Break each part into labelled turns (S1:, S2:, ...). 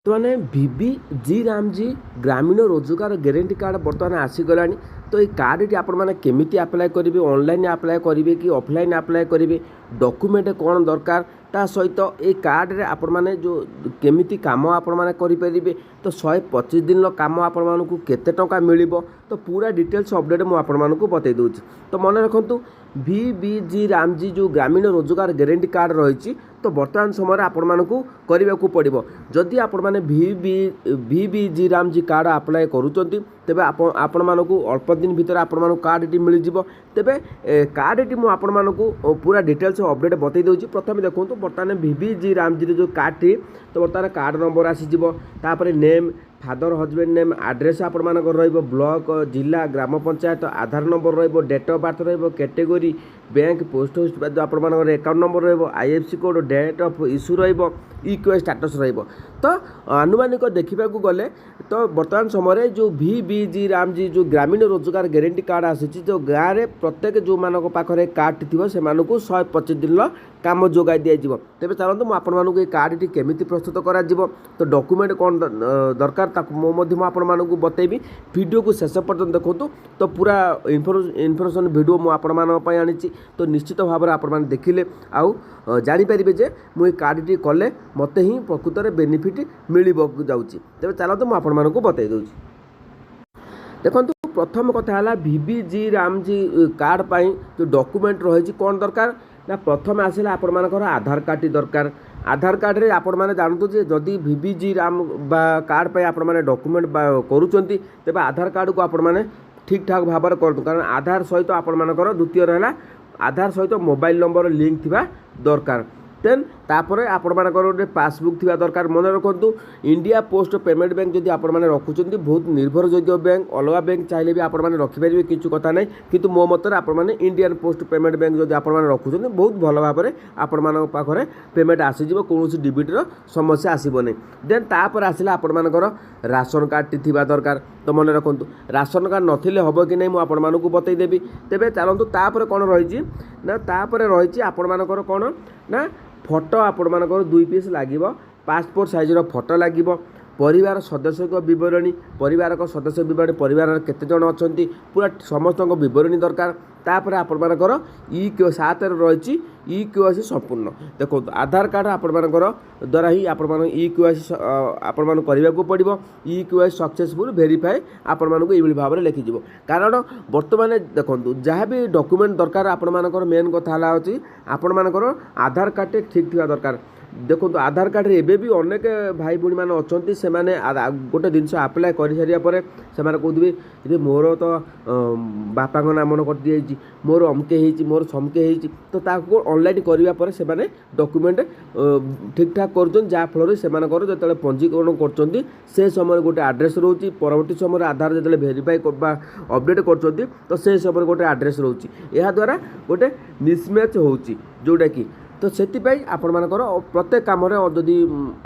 S1: ବର୍ତ୍ତମାନେ ଭିବିଜି ରାମଜି ଗ୍ରାମୀଣ ରୋଜଗାର guarantee card ବର୍ତ୍ତମାନ ଆସିଗଲାଣି। ତ ଏଇ କାର୍ଡ଼ଟି ଆପଣମାନେ କେମିତି ଆପ୍ଲାଏ କରିବେ, ଅନଲାଇନ୍ ଆପ୍ଲାଏ କରିବେ କି ଅଫଲାଇନ୍ ଆପ୍ଲାଏ କରିବେ, ଡକୁମେଣ୍ଟ କ'ଣ ଦରକାର, ତା ସହିତ ଏଇ କାର୍ଡ଼ରେ ଆପଣମାନେ ଯେଉଁ କେମିତି କାମ ଆପଣମାନେ କରିପାରିବେ, ତ 125 ଦିନର କାମ ଆପଣମାନଙ୍କୁ କେତେ ଟଙ୍କା ମିଳିବ, ତ ପୁରା ଡିଟେଲ୍ସ ଅପଡ଼େଟ୍ ମୁଁ ଆପଣମାନଙ୍କୁ ବତାଇ ଦେଉଛି। ତ ମନେ ରଖନ୍ତୁ ଭିବିଜି ରାମଜି ଯେଉଁ ଗ୍ରାମୀଣ ରୋଜଗାର ଗ୍ୟାରେଣ୍ଟି କାର୍ଡ଼ ରହିଛି, ତ ବର୍ତ୍ତମାନ ସମୟରେ ଆପଣମାନଙ୍କୁ କରିବାକୁ ପଡ଼ିବ। ଯଦି ଆପଣମାନେ ଭିବିଜି ରାମଜି କାର୍ଡ଼ ଆପ୍ଲାଏ କରୁଛନ୍ତି, ତେବେ ଆପଣମାନଙ୍କୁ ଅଳ୍ପ ଦିନ ଭିତରେ ଆପଣମାନଙ୍କୁ କାର୍ଡ଼ଟି ମିଳିଯିବ। ତେବେ କାର୍ଡ଼ଟି ମୁଁ ଆପଣମାନଙ୍କୁ ପୁରା ଡିଟେଲ୍ସ ଅପଡ଼େଟ୍ ବତାଇ ଦେଉଛି। ପ୍ରଥମେ ଦେଖନ୍ତୁ ବର୍ତ୍ତମାନ ଭିବିଜି ରାମଜିର ଯେଉଁ କାର୍ଡ଼ଟି, ତ ବର୍ତ୍ତମାନ କାର୍ଡ଼ ନମ୍ବର ଆସିଯିବ, ତାପରେ name, father husband name, address ଆପଣମାନଙ୍କର ରହିବ, ବ୍ଲକ, ଜିଲ୍ଲା, ଗ୍ରାମ ପଞ୍ଚାୟତ, ଆଧାର ନମ୍ବର ରହିବ, ଡେଟ୍ ଅଫ୍ ବାର୍ଥ ରହିବ, କ୍ୟାଟେଗୋରୀ, ବ୍ୟାଙ୍କ, ପୋଷ୍ଟ ଅଫିସ୍ ଆପଣମାନଙ୍କର ଆକାଉଣ୍ଟ ନମ୍ବର ରହିବ, IFSC code, date of issue ରହିବ, ଇକ୍ୟୁଆଇ ଷ୍ଟାଟସ୍ ରହିବ। ତ ଆନୁମାନିକ ଦେଖିବାକୁ ଗଲେ ତ ବର୍ତ୍ତମାନ ସମୟରେ ଯେଉଁ ଭିବିଜି ରାମଜି ଯେଉଁ ଗ୍ରାମୀଣ ରୋଜଗାର ଗ୍ୟାରେଣ୍ଟି କାର୍ଡ଼ ଆସିଛି, ଯେଉଁ ଗାଁରେ ପ୍ରତ୍ୟେକ ଯେଉଁମାନଙ୍କ ପାଖରେ କାର୍ଡ଼ଟି ଥିବ ସେମାନଙ୍କୁ 125 ଦିନର କାମ ଯୋଗାଇ ଦିଆଯିବ। ତେବେ ଚାଲନ୍ତୁ ମୁଁ ଆପଣମାନଙ୍କୁ এই କାର୍ଡ଼ଟି କେମିତି ପ୍ରସ୍ତୁତ କରାଯିବ, ତ ଡକୁମେଣ୍ଟ କ'ଣ ଦରକାର ତାକୁ ମୁଁ ଆପଣମାନଙ୍କୁ ବତେଇବି। ଭିଡ଼ିଓକୁ ଶେଷ ପର୍ଯ୍ୟନ୍ତ ଦେଖନ୍ତୁ। ତ ପୁରା ଇନଫର୍ମେସନ୍ ଭିଡ଼ିଓ ମୁଁ ଆପଣମାନଙ୍କ ପାଇଁ ଆଣିଛି। ତ ନିଶ୍ଚିତ ଭାବରେ ଆପଣମାନେ ଦେଖିଲେ ଆଉ ଜାଣିପାରିବେ ଯେ ମୁଁ এই କାର୍ଡ଼ଟି କଲେ ମୋତେ ହିଁ ପ୍ରକୃତରେ ବେନିଫିଟ୍ ମିଳିବାକୁ ଯାଉଛି। ତେବେ ଚାଲନ୍ତୁ ମୁଁ ଆପଣମାନଙ୍କୁ ବତାଇ ଦେଉଛି। ଦେଖନ୍ତୁ ପ୍ରଥମ କଥା ହେଲା ଭିବିଜି ରାମଜି କାର୍ଡ଼ ପାଇଁ ଯେଉଁ ଡକୁମେଣ୍ଟ ରହିଛି କ'ଣ ଦରକାର ନା, ପ୍ରଥମେ ଆସିଲେ ଆପଣମାନଙ୍କର ଆଧାର କାର୍ଡ଼ଟି ଦରକାର। ଆଧାର କାର୍ଡ଼ରେ ଆପଣମାନେ ଜାଣନ୍ତୁ ଯେ ଯଦି ଭିବିଜି ରାମ ବା କାର୍ଡ଼ ପାଇଁ ଆପଣମାନେ ଡକୁମେଣ୍ଟ କରୁଛନ୍ତି, ତେବେ ଆଧାର କାର୍ଡ଼କୁ ଆପଣମାନେ ଠିକ୍ ଠାକ୍ ଭାବରେ କରନ୍ତୁ। କାରଣ ଆଧାର ସହିତ ଆପଣମାନଙ୍କର ଦ୍ୱିତୀୟରେ ହେଲା ଆଧାର ସହିତ ମୋବାଇଲ୍ ନମ୍ବର ଲିଙ୍କ୍ ଥିବା ଦରକାର। ଦେନ୍ ତାପରେ ଆପଣମାନଙ୍କର ଗୋଟେ ପାସବୁକ୍ ଥିବା ଦରକାର। ମନେ ରଖନ୍ତୁ ଇଣ୍ଡିଆ ପୋଷ୍ଟ ପେମେଣ୍ଟ ବ୍ୟାଙ୍କ ଯଦି ଆପଣମାନେ ରଖୁଛନ୍ତି, ବହୁତ ନିର୍ଭରଯୋଗ୍ୟ ବ୍ୟାଙ୍କ। ଅଲଗା ବ୍ୟାଙ୍କ ଚାହିଁଲେ ବି ଆପଣମାନେ ରଖିପାରିବେ, କିଛି କଥା ନାହିଁ। କିନ୍ତୁ ମୋ ମତରେ ଆପଣମାନେ ଇଣ୍ଡିଆନ୍ ପୋଷ୍ଟ ପେମେଣ୍ଟ ବ୍ୟାଙ୍କ ଯଦି ଆପଣମାନେ ରଖୁଛନ୍ତି, ବହୁତ ଭଲ ଭାବରେ ଆପଣମାନଙ୍କ ପାଖରେ ପେମେଣ୍ଟ ଆସିଯିବ, କୌଣସି ଡିବିଟ୍ର ସମସ୍ୟା ଆସିବନି। ଦେନ୍ ତାପରେ ଆସିଲା ଆପଣମାନଙ୍କର ରାସନ କାର୍ଡ଼ଟି ଥିବା ଦରକାର। ତ ମନେ ରଖନ୍ତୁ ରାସନ କାର୍ଡ଼ ନଥିଲେ ହେବ କି ନାହିଁ ମୁଁ ଆପଣମାନଙ୍କୁ ବତାଇଦେବି। ତେବେ ଚାଲନ୍ତୁ ତାପରେ କ'ଣ ରହିଛି ନା, ତାପରେ ରହିଛି ଆପଣମାନଙ୍କର କ'ଣ ନା ଫଟୋ ଆପଣମାନଙ୍କର 2 ପିସ୍ ଲାଗିବ, ପାସପୋର୍ଟ ସାଇଜ୍ର ଫଟୋ ଲାଗିବ, ପରିବାର ସଦସ୍ୟଙ୍କ ବିବରଣୀ, ପରିବାରଙ୍କ ସଦସ୍ୟ ବିବରଣୀ, ପରିବାରର କେତେ ଜଣ ଅଛନ୍ତି ପୁରା ସମସ୍ତଙ୍କ ବିବରଣୀ ଦରକାର। ତାପରେ ଆପଣମାନଙ୍କର ସାତରେ ରହିଛି ଇକ୍ୟୁଆଇସି ସମ୍ପୂର୍ଣ୍ଣ। ଦେଖନ୍ତୁ ଆଧାର କାର୍ଡ଼ ଆପଣମାନଙ୍କର ଦ୍ୱାରା ହିଁ ଆପଣମାନଙ୍କ ଇକ୍ୟୁଆଇସି ଆପଣମାନଙ୍କୁ କରିବାକୁ ପଡ଼ିବ। ଇକ୍ୟୁଆଇସି ସକ୍ସେସଫୁଲ୍ ଭେରିଫାଏ ଆପଣମାନଙ୍କୁ ଏଇଭଳି ଭାବରେ ଲେଖିଯିବ। କାରଣ ବର୍ତ୍ତମାନ ଦେଖନ୍ତୁ ଯାହା ବି ଡକୁମେଣ୍ଟ ଦରକାର ଆପଣମାନଙ୍କର ମେନ୍ କଥା ହେଲା ହେଉଛି ଆପଣମାନଙ୍କର ଆଧାର କାର୍ଡ଼ଟି ଠିକ୍ ଥିବା ଦରକାର। ଦେଖନ୍ତୁ ଆଧାର କାର୍ଡ଼ରେ ଏବେ ବି ଅନେକ ଭାଇ ଭଉଣୀମାନେ ଅଛନ୍ତି, ସେମାନେ ଗୋଟେ ଜିନିଷ ଆପ୍ଲାଏ କରିସାରିବା ପରେ ସେମାନେ କହୁଥିବେ ଯେ ମୋର ତ ବାପାଙ୍କ ନାମ କଟିଯାଇଛି, ମୋର ଅମକେ ହେଇଛି, ମୋର ସମକେ ହେଇଛି। ତ ତାକୁ ଅନଲାଇନ୍ କରିବା ପରେ ସେମାନେ ଡକୁମେଣ୍ଟ ଠିକ୍ଠାକ୍ କରୁଛନ୍ତି, ଯାହାଫଳରେ ସେମାନଙ୍କର ଯେତେବେଳେ ପଞ୍ଜୀକରଣ କରୁଛନ୍ତି ସେ ସମୟରେ ଗୋଟେ ଆଡ୍ରେସ୍ ରହୁଛି, ପରବର୍ତ୍ତୀ ସମୟରେ ଆଧାର ଯେତେବେଳେ ଭେରିଫାଇ ବା ଅପଡ଼େଟ୍ କରୁଛନ୍ତି ତ ସେ ସମୟରେ ଗୋଟେ ଆଡ୍ରେସ୍ ରହୁଛି। ଏହାଦ୍ୱାରା ଗୋଟେ ମିସ୍ମ୍ୟାଚ୍ ହେଉଛି ଯେଉଁଟାକି, ତ ସେଥିପାଇଁ ଆପଣମାନଙ୍କର ପ୍ରତ୍ୟେକ କାମରେ ଯଦି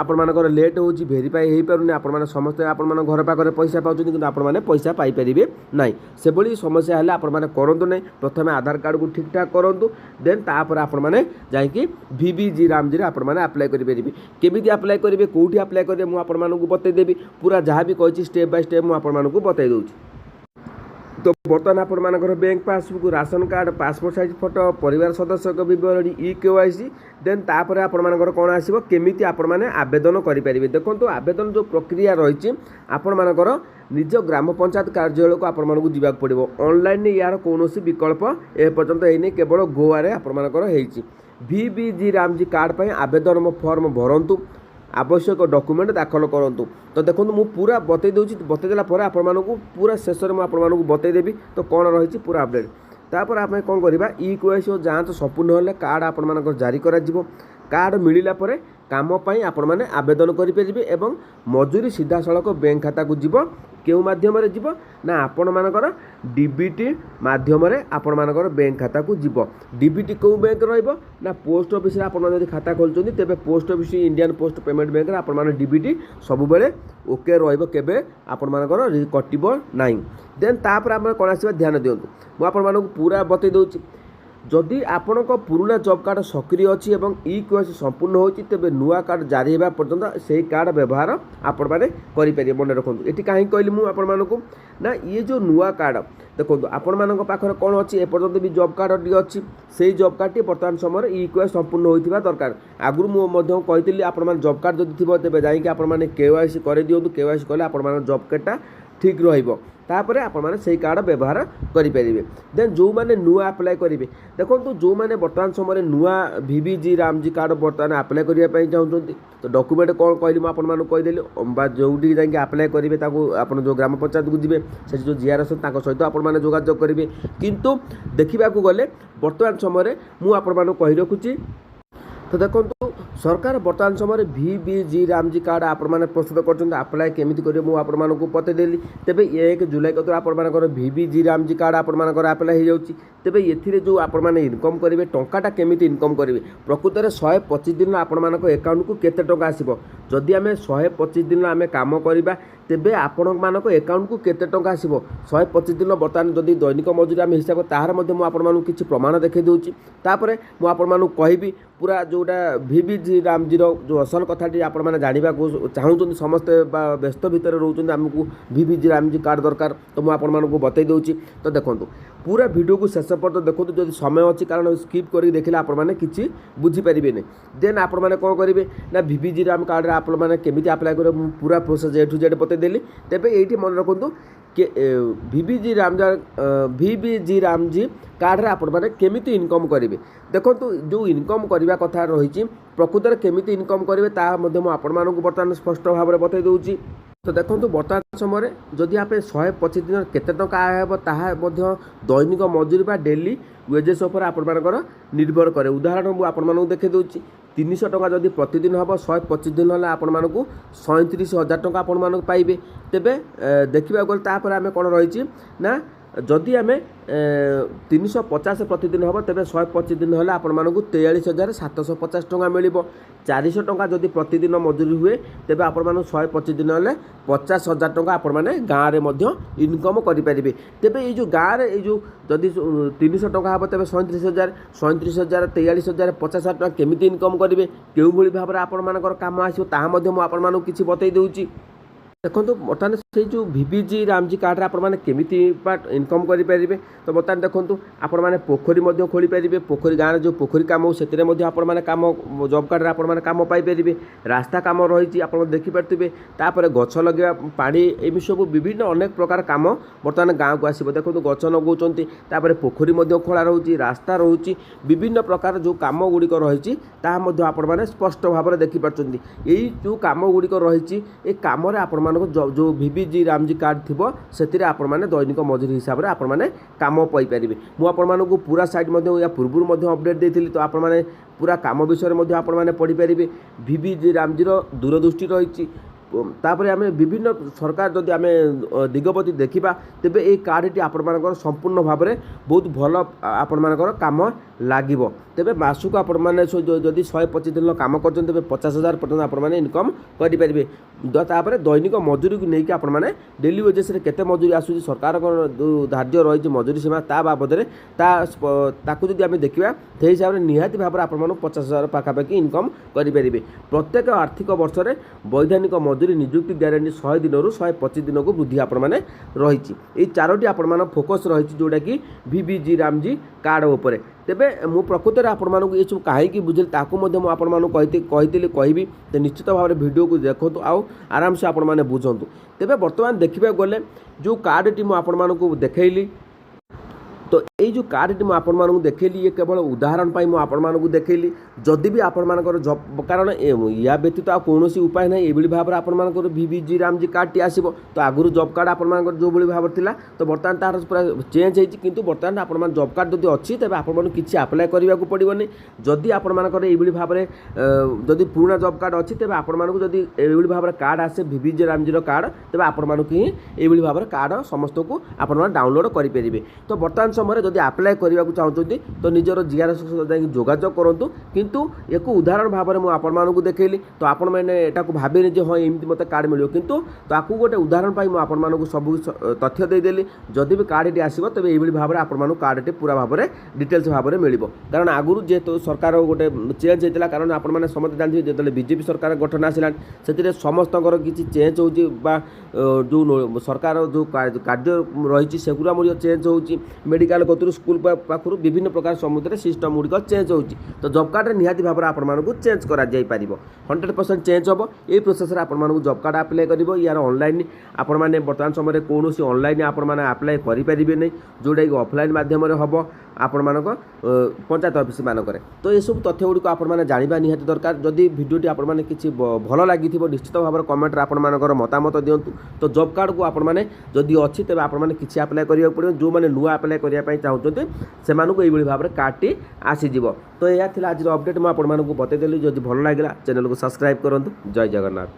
S1: ଆପଣମାନଙ୍କର ଲେଟ୍ ହେଉଛି, ଭେରିଫାଇ ହୋଇପାରୁନି, ଆପଣମାନେ ସମସ୍ତେ ଆପଣମାନଙ୍କ ଘର ପାଖରେ ପଇସା ପାଉଛନ୍ତି କିନ୍ତୁ ଆପଣମାନେ ପଇସା ପାଇପାରିବେ ନାହିଁ। ସେଭଳି ସମସ୍ୟା ହେଲେ ଆପଣମାନେ କରନ୍ତୁ ନାହିଁ। ପ୍ରଥମେ ଆଧାର କାର୍ଡ଼କୁ ଠିକ୍ଠାକ୍ କରନ୍ତୁ, ଦେନ୍ ତାପରେ ଆପଣମାନେ ଯାଇକି ଭିବିଜି ରାମଜିରେ ଆପଣମାନେ ଆପ୍ଲାଏ କରିପାରିବେ। କେମିତି ଆପ୍ଲାଏ କରିବେ, କେଉଁଠି ଆପ୍ଲାଏ କରିବେ ମୁଁ ଆପଣମାନଙ୍କୁ ବତାଇଦେବି। ପୁରା ଯାହା ବି କହିଛି ଷ୍ଟେପ୍ ବାଇ ଷ୍ଟେପ୍ ମୁଁ ଆପଣମାନଙ୍କୁ ବତାଇ ଦେଉଛି। ତ ବର୍ତ୍ତମାନ ଆପଣମାନଙ୍କର bank passbook, ration card, passport size photo, ପରିବାର ସଦସ୍ୟଙ୍କ ବିବରଣୀ, ଇକେୱାଇସି, ଦେନ୍ ତାପରେ ଆପଣମାନଙ୍କର କ'ଣ ଆସିବ, କେମିତି ଆପଣମାନେ ଆବେଦନ କରିପାରିବେ। ଦେଖନ୍ତୁ ଆବେଦନ ଯେଉଁ ପ୍ରକ୍ରିୟା ରହିଛି ଆପଣମାନଙ୍କର ନିଜ ଗ୍ରାମ ପଞ୍ଚାୟତ କାର୍ଯ୍ୟାଳୟକୁ ଆପଣମାନଙ୍କୁ ଯିବାକୁ ପଡ଼ିବ। ଅନଲାଇନ୍ରେ ଏହାର କୌଣସି ବିକଳ୍ପ ଏପର୍ଯ୍ୟନ୍ତ ହେଇନି, କେବଳ ଗୋଆରେ ଆପଣମାନଙ୍କର ହେଇଛି। ଭିବିଜି ରାମଜି କାର୍ଡ଼ ପାଇଁ ଆବେଦନ ଫର୍ମ ଭରନ୍ତୁ, ଆବଶ୍ୟକ ଡକୁମେଣ୍ଟ ଦାଖଲ କରନ୍ତୁ। ତ ଦେଖନ୍ତୁ ମୁଁ ପୁରା ବତାଇ ଦେଉଛି, ବତାଇ ଦେଲା ପରେ ଆପଣମାନଙ୍କୁ ପୁରା ଶେଷରେ ମୁଁ ଆପଣମାନଙ୍କୁ ବତାଇଦେବି ତ କ'ଣ ରହିଛି ପୁରା ଅପଡ଼େଟ୍। ତାପରେ ଆମେ କ'ଣ କରିବା, ଇକେୱାଇସି ଓ ଯାଞ୍ଚ ସମ୍ପୂର୍ଣ୍ଣ ହେଲେ କାର୍ଡ଼ ଆପଣମାନଙ୍କର ଜାରି କରାଯିବ। କାର୍ଡ଼ ମିଳିଲା ପରେ କାମ ପାଇଁ ଆପଣମାନେ ଆବେଦନ କରିପାରିବେ ଏବଂ ମଜୁରୀ ସିଧାସଳଖ ବ୍ୟାଙ୍କ ଖାତାକୁ ଯିବ। କେଉଁ ମାଧ୍ୟମରେ ଯିବ ନା ଆପଣମାନଙ୍କର ଡିବିଟି ମାଧ୍ୟମରେ ଆପଣମାନଙ୍କର ବ୍ୟାଙ୍କ ଖାତାକୁ ଯିବ। ଡିବିଟି କେଉଁ ବ୍ୟାଙ୍କ ରହିବ ନା ପୋଷ୍ଟ ଅଫିସରେ ଆପଣମାନେ ଯଦି ଖାତା ଖୋଲୁଛନ୍ତି ତେବେ post office Indian post payment ବ୍ୟାଙ୍କରେ ଆପଣମାନେ ଡିବିଟି ସବୁବେଳେ ଓକେ ରହିବ, କେବେ ଆପଣମାନଙ୍କର କଟିବ ନାହିଁ। ଦେନ୍ ତାପରେ ଆପଣ କ'ଣ ଆସିବା ଧ୍ୟାନ ଦିଅନ୍ତୁ, ମୁଁ ଆପଣମାନଙ୍କୁ ପୁରା ବତାଇ ଦେଉଛି। जदि आपण पुराना जॉब कार्ड सक्रिय अच्छी और ई-केवाईसी संपूर्ण होती तेज नुआ कार्ड जारी होगा पर्यंत से कार्ड व्यवहार आपण मैंने करेंगे। मन रखु ये कहीं कहली मुझे ना ये जो नुआ कार्ड देखो आपण मान पाखे कौन अच्छी एपर्तंत भी जॉब कार्ड टी अच्छी से जॉब कार्ड टी बर्तमान समय ई-केवाईसी संपूर्ण होता दरकार। आगुरी मुझे कही आपण जॉब कार्ड जब थी तेज जाकि के-वाई-सी कर दिखाँ के-वाई-सी कले आपण जॉब कार्डटा ठीक रहा आपण से कार्ड व्यवहार करेंगे। देन जो मैंने नुआ अप्लाई करेंगे देखो जो मैंने बर्तमान समय नुआ VBG रामजी कार्ड बर्तमान अप्लाई करने चाहते तो डॉक्यूमेंट कौन कहली मुझे कहीदेली जो अप्लाई करेंगे आप जो ग्राम पंचायत को जी से जो जीआर सहित आपने जोगाजोग करेंगे। किंतु देखा गले बर्तमान समय मुझे कही रखुची तो देखो सरकार बर्तमान समय VBG रामजी कार्ड आपने प्रस्तुत कर अप्लाई केमी करेंगे मुझे बतईदेली। तेज 1 जुलाई कतर आपर VBG रामजी कार्ड आपर अप्लाई हो तेज ये जो आपने इनकम करेंगे टाटा केमी इनकम करेंगे प्रकृत में 125 दिन आपण अकाउंट को केते टंका आसो जदि आम 125 दिन आम कम करवा तेबे आपण मानक अकाउंट को केते टंका आसो 125 दिन बर्तमान जदि दैनिक मजूरी आम हिसाब तार मुझे किसी प्रमाण देखा दूसरी तापर मुझे कहि पूरा जोटा VBG रामजी जो असल कथाटी आपने जानवा चाहूँ समस्ते व्यस्त भितर रोच आमको VBG रामजी कार्ड दरकार तो मुझे बतई दूसरी। तो देखो पूरा वीडियो को शेष पर्यटन देखो जो समय अच्छी कारण स्किप कर देखिले आपने किसी बुझीपारे नहीं। देन आपने कौन करेंगे ना VBG राम कार्ड आपने केमी अप्लाई कर पूरा प्रोसेस A to Z बतईदेली। तेज ये मन रखु VBG रामजी कार्ड आपने केमी इनकम करेंगे देखो जो इनकम करने कथा रही प्रकृत में केमी इनकम करेंगे मुझे बर्तमान स्पष्ट भाव में बतई दूसरी। तो देखो बर्तमान समय जदि आप 125 दिन केते टंका आय हे ताहा दैनिक मजूरी बा डेली वेजेस उपर आपर निर्भर करे। उदाहरण मुझे आपको देखे दूसरी 300 टंका जदि प्रतिदिन हम 125 दिन है आपण मानक 37,000 टंका आपण मानक पाइबे। तेबे देखा गले तापर आम कौन रही ना जदि आम 350 प्रतिदिन हम तेज 125 दिन है आपण मानक 43,750 टंका मिल 400 टंका जदि प्रतिदिन मजूरी हुए तेज आपण 125 दिन है 50,000 टंका आपण मैंने गाँव में इनकम करेंगे। तेज ये जो गाँव में जो जदि 300 टंका हम तेज 37,000 43,000 50,000 टंका केमी इनकम करेंगे क्यों भाव में आपण कम आसो किसी बतई दूसरी। देखो बर्तमान से जो VBG रामजी कार्ड आपने केमी इनकम करेंगे तो बर्तमान देखो आपने पोखरी खोली पारे पोखरी गाँव जो पोखरी कम हो आपने कम जॉब कार्ड आपने कम पाइपर रास्ता कम रही आप देखिपे तापर गछ लगे पानी एम सब विभिन्न अनेक प्रकार कम बर्तमान गाँव को आसो। देखो गछ लगाऊँ पोखरी खोला रोचे रास्ता रोचे विभिन्न प्रकार जो कम गुड़िक रही आपने स्पष्ट भाव में देखिपार यही जो कम गुड़िक रही कम जो VBG रामजी कार्ड थी से आपने दैनिक मजूरी हिसाब से आपने कम पाइपर। मुझे पूरा साइट या पूर्व अपडेट देती तो आपने पूरा कम विषय में आपने पढ़ीपारे VBG रामजी दूरदृष्टि रही तापर आम विभिन्न सरकार जदि आम दिगपति देखा तेबे ये कार्डटी आपर संपूर्ण भाव में बहुत भल आपर कम लगे। तेबे मासक आपने जदि 125 दिन कम कर 50,000 पर्यटन आपने इनकम करेंगे। तापर दैनिक मजूरी को लेकिन आपने डेली वेजेस केते मजूरी आसूँ सरकार धार्य रही मजूरी सीमा ता बाबद जब आम देखा से हिसाब से निहाती भाव में आप 50,000 पाखापाखि इनकम करेंगे। प्रत्येक आर्थिक वर्ष में वैधानिक मजूरी नियुक्ति ग्यारंटी 100 दिन रु 125 दिन को वृद्धि आपने रही चारोटी आप फोकस रही जोटा कि VBG रामजी कार्ड उपर। तेबे मु प्रकृत में आपको ये सब कहीं बुझे मुझे कही तो निश्चित भाव में वीडियो को देखो आउ आराम से आपने बुझु। तेबे बर्तमान देखा गले जो कार्डटी मुझे देखली तो ये जो कार्डटी मुझे देखली ये केवल उदाहरण मुझे देखली जदि भी आपर जब कारण या व्यतीत कौन उपाय ना ये भाव में आपर VBG रामजी कार्ड आसो तो आगुरी जॉब कार्ड आपर जो भाव था तो बर्तमान तार पूरा चेंज होती किंतु बर्तमान आप जॉब कार्ड जब अच्छी तेज आपको किसी अप्लाई करने को पड़ोनी जदि आपर ये भाव में जदि पुराना जॉब कार्ड अच्छी तेज आपको जदि ये भाव में कार्ड आसे VBG रामजी कार्ड तेज आपको ही ये भाव में कार्ड समस्त को आप डाउनलोड करेंगे। तो बर्तमान समय যদি ଆପ୍ଲାଏ କରିବାକୁ ଚାହୁଁଛନ୍ତି ତ ନିଜର ଜିଆର୍ଏସ୍ ସହିତ ଯାଇକି ଯୋଗାଯୋଗ କରନ୍ତୁ। କିନ୍ତୁ ୟାକୁ ଉଦାହରଣ ଭାବରେ ମୁଁ ଆପଣମାନଙ୍କୁ ଦେଖେଇଲି, ତ ଆପଣମାନେ ଏଟାକୁ ଭାବିନି ଯେ ହଁ ଏମିତି ମୋତେ କାର୍ଡ଼ ମିଳିବ, କିନ୍ତୁ ତାକୁ ଗୋଟେ ଉଦାହରଣ ପାଇଁ ମୁଁ ଆପଣମାନଙ୍କୁ ସବୁ ତଥ୍ୟ ଦେଇଦେଲି। ଯଦି ବି କାର୍ଡ଼ଟି ଆସିବ ତେବେ ଏଇଭଳି ଭାବରେ ଆପଣମାନଙ୍କୁ କାର୍ଡ଼ଟି ପୁରା ଭାବରେ ଡିଟେଲ୍ସ ଭାବରେ ମିଳିବ। କାରଣ ଆଗରୁ ଯେହେତୁ ସରକାର ଗୋଟେ ଚେଞ୍ଜ ହେଇଥିଲା, କାରଣ ଆପଣମାନେ ସମସ୍ତେ ଜାଣିଥିବେ ଯେତେବେଳେ ବିଜେପି ସରକାର ଗଠନ ଆସିଲାଣି ସେଥିରେ ସମସ୍ତଙ୍କର କିଛି ଚେଞ୍ଜ ହେଉଛି ବା ଯେଉଁ ସରକାର ଯେଉଁ କାର୍ଯ୍ୟ ରହିଛି ସେଗୁଡ଼ା ମଧ୍ୟ ଚେଞ୍ଜ ହେଉଛି। ମେଡ଼ିକାଲ କତରୁ ସ୍କୁଲ ପାଖରୁ ବିଭିନ୍ନ ପ୍ରକାର ସମୁଦ୍ରରେ ସିଷ୍ଟମ୍ ଗୁଡ଼ିକ ଚେଞ୍ଜ ହେଉଛି। ତ ଜବ୍ କାର୍ଡ଼ରେ ନିହାତି ଭାବରେ ଆପଣମାନଙ୍କୁ ଚେଞ୍ଜ କରାଯାଇପାରିବ, 100% ଚେଞ୍ଜ ହେବ। এই ପ୍ରୋସେସ୍ରେ ଆପଣମାନଙ୍କୁ ଜବ୍ କାର୍ଡ଼ ଆପ୍ଲାଏ କରିବ। ୟାର ଅନଲାଇନ୍ ଆପଣମାନେ ବର୍ତ୍ତମାନ ସମୟରେ କୌଣସି ଅନଲାଇନ୍ ଆପଣମାନେ ଆପ୍ଲାଏ କରିପାରିବେ ନାହିଁ, ଯେଉଁଟାକି ଅଫଲାଇନ୍ ମାଧ୍ୟମରେ ହେବ ଆପଣମାନଙ୍କ ପଞ୍ଚାୟତ ଅଫିସ୍ ମାନଙ୍କରେ। ତ ଏସବୁ ତଥ୍ୟ ଗୁଡ଼ିକ ଆପଣମାନେ ଜାଣିବା ନିହାତି ଦରକାର। ଯଦି ଭିଡ଼ିଓଟି ଆପଣମାନେ କିଛି ଭଲ ଲାଗିଥିବ ନିଶ୍ଚିତ ଭାବରେ କମେଣ୍ଟରେ ଆପଣମାନଙ୍କର ମତାମତ ଦିଅନ୍ତୁ। ତ ଜବ୍ କାର୍ଡ଼କୁ ଆପଣମାନେ ଯଦି ଅଛି ତେବେ ଆପଣମାନେ କିଛି ଆପ୍ଲାଏ କରିବାକୁ ପଡ଼ିବ। ଯେଉଁମାନେ ନୂଆ ଆପ୍ଲାଏ କରିବା ପାଇଁ ଚାହୁଁଛନ୍ତି ସେମାନଙ୍କୁ ଏଇଭଳି ଭାବରେ କାର୍ଡ଼ଟି ଆସିଯିବ। ତ ଏହା ଥିଲା ଆଜିର ଅପଡ଼େଟ୍, ମୁଁ ଆପଣମାନଙ୍କୁ ବତେଇଦେଲି। ଯଦି ଭଲ ଲାଗିଲା ଚ୍ୟାନେଲକୁ ସବସ୍କ୍ରାଇବ୍ କରନ୍ତୁ। ଜୟ ଜଗନ୍ନାଥ।